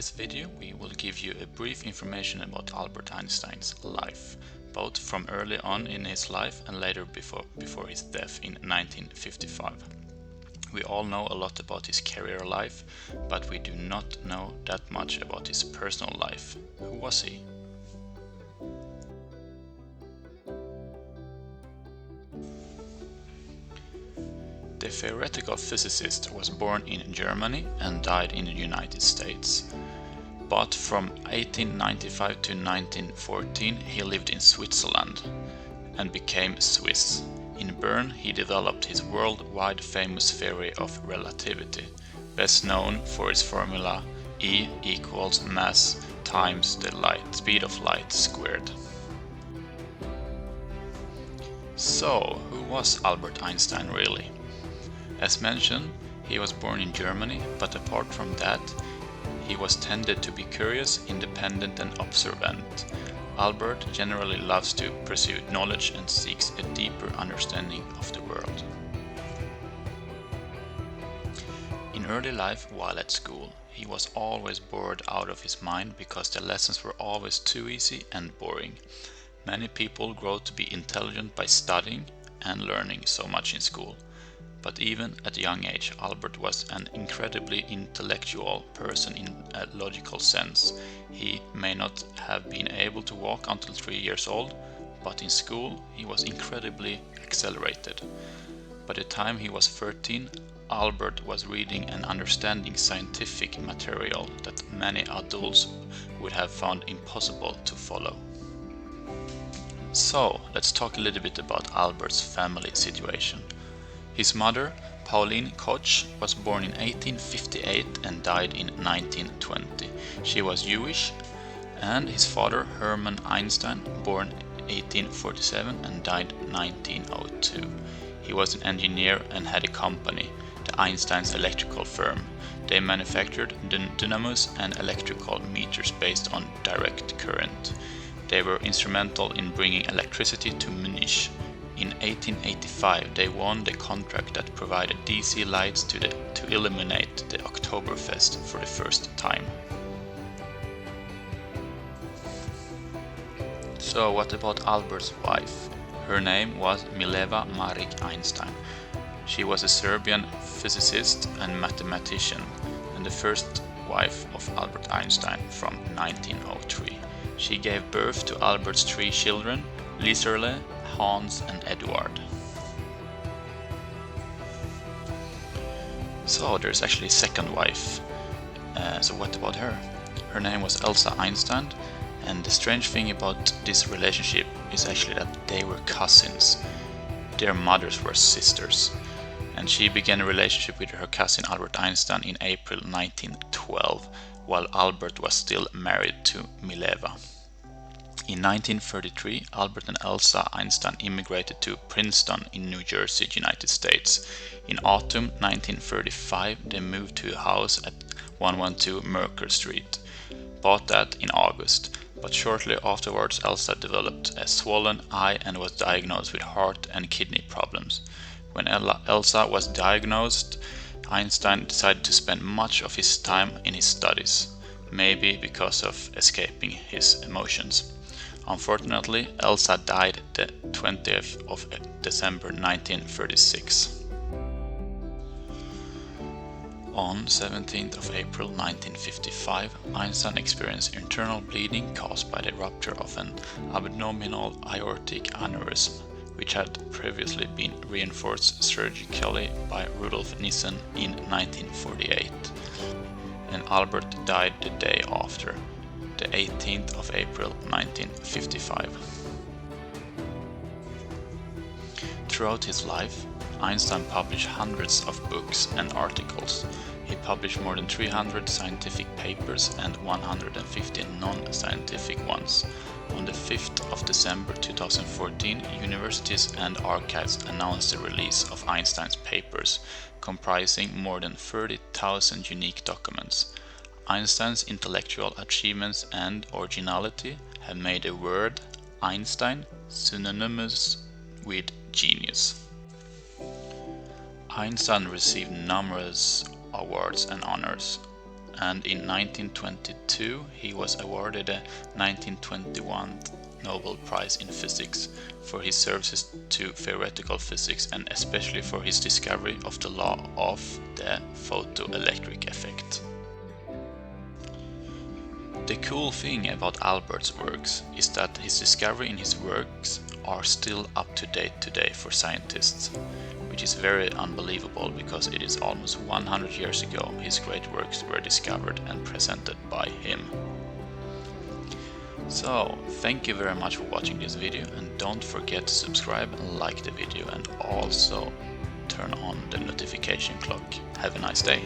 this video we will give you a brief information about Albert Einstein's life, both from early on in his life and later before his death in 1955. We all know a lot about his career life, but we do not know that much about his personal life. Who was he? The theoretical physicist was born in Germany and died in the United States. But from 1895 to 1914 he lived in Switzerland and became Swiss. In Bern he developed his worldwide famous theory of relativity, best known for its formula E equals mass times the speed of light squared. So, who was Albert Einstein really? As mentioned, he was born in Germany, but apart from that, he was tended to be curious, independent and observant. Albert generally loves to pursue knowledge and seeks a deeper understanding of the world. In early life, while at school, he was always bored out of his mind because the lessons were always too easy and boring. Many people grow to be intelligent by studying and learning so much in school. But even at a young age, Albert was an incredibly intellectual person in a logical sense. He may not have been able to walk until 3 years old, but in school he was incredibly accelerated. By the time he was 13, Albert was reading and understanding scientific material that many adults would have found impossible to follow. So, let's talk a little bit about Albert's family situation. His mother, Pauline Koch, was born in 1858 and died in 1920. She was Jewish, and his father, Hermann Einstein, born 1847 and died 1902. He was an engineer and had a company, the Einstein's electrical firm. They manufactured dynamos and electrical meters based on direct current. They were instrumental in bringing electricity to Munich. In 1885 they won the contract that provided DC lights to illuminate the Oktoberfest for the first time. So what about Albert's wife? Her name was Mileva Maric Einstein. She was a Serbian physicist and mathematician and the first wife of Albert Einstein from 1903. She gave birth to Albert's 3 children, Liserle, Hans and Edward. So there's actually a second wife. So what about her? Her name was Elsa Einstein, and the strange thing about this relationship is actually that they were cousins. Their mothers were sisters, and she began a relationship with her cousin Albert Einstein in April 1912, while Albert was still married to Mileva. In 1933, Albert and Elsa Einstein immigrated to Princeton in New Jersey, United States. In autumn 1935, they moved to a house at 112 Mercer Street, bought that in August. But shortly afterwards, Elsa developed a swollen eye and was diagnosed with heart and kidney problems. When Elsa was diagnosed, Einstein decided to spend much of his time in his studies, maybe because of escaping his emotions. Unfortunately, Elsa died the 20th of December 1936. On 17th of April 1955, Einstein experienced internal bleeding caused by the rupture of an abdominal aortic aneurysm, which had previously been reinforced surgically by Rudolf Nissen in 1948. And Albert died the day after, the 18th of April 1955. Throughout his life, Einstein published hundreds of books and articles. He published more than 300 scientific papers and 150 non-scientific ones. On the 5th of December 2014, universities and archives announced the release of Einstein's papers, comprising more than 30,000 unique documents. Einstein's intellectual achievements and originality have made the word Einstein synonymous with genius. Einstein received numerous awards and honors, and in 1922 he was awarded a 1921 Nobel Prize in Physics for his services to theoretical physics and especially for his discovery of the law of the photoelectric effect. The cool thing about Albert's works is that his discovery in his works are still up to date today for scientists, which is very unbelievable because it is almost 100 years ago his great works were discovered and presented by him. So, thank you very much for watching this video, and don't forget to subscribe and like the video, and also turn on the notification clock. Have a nice day!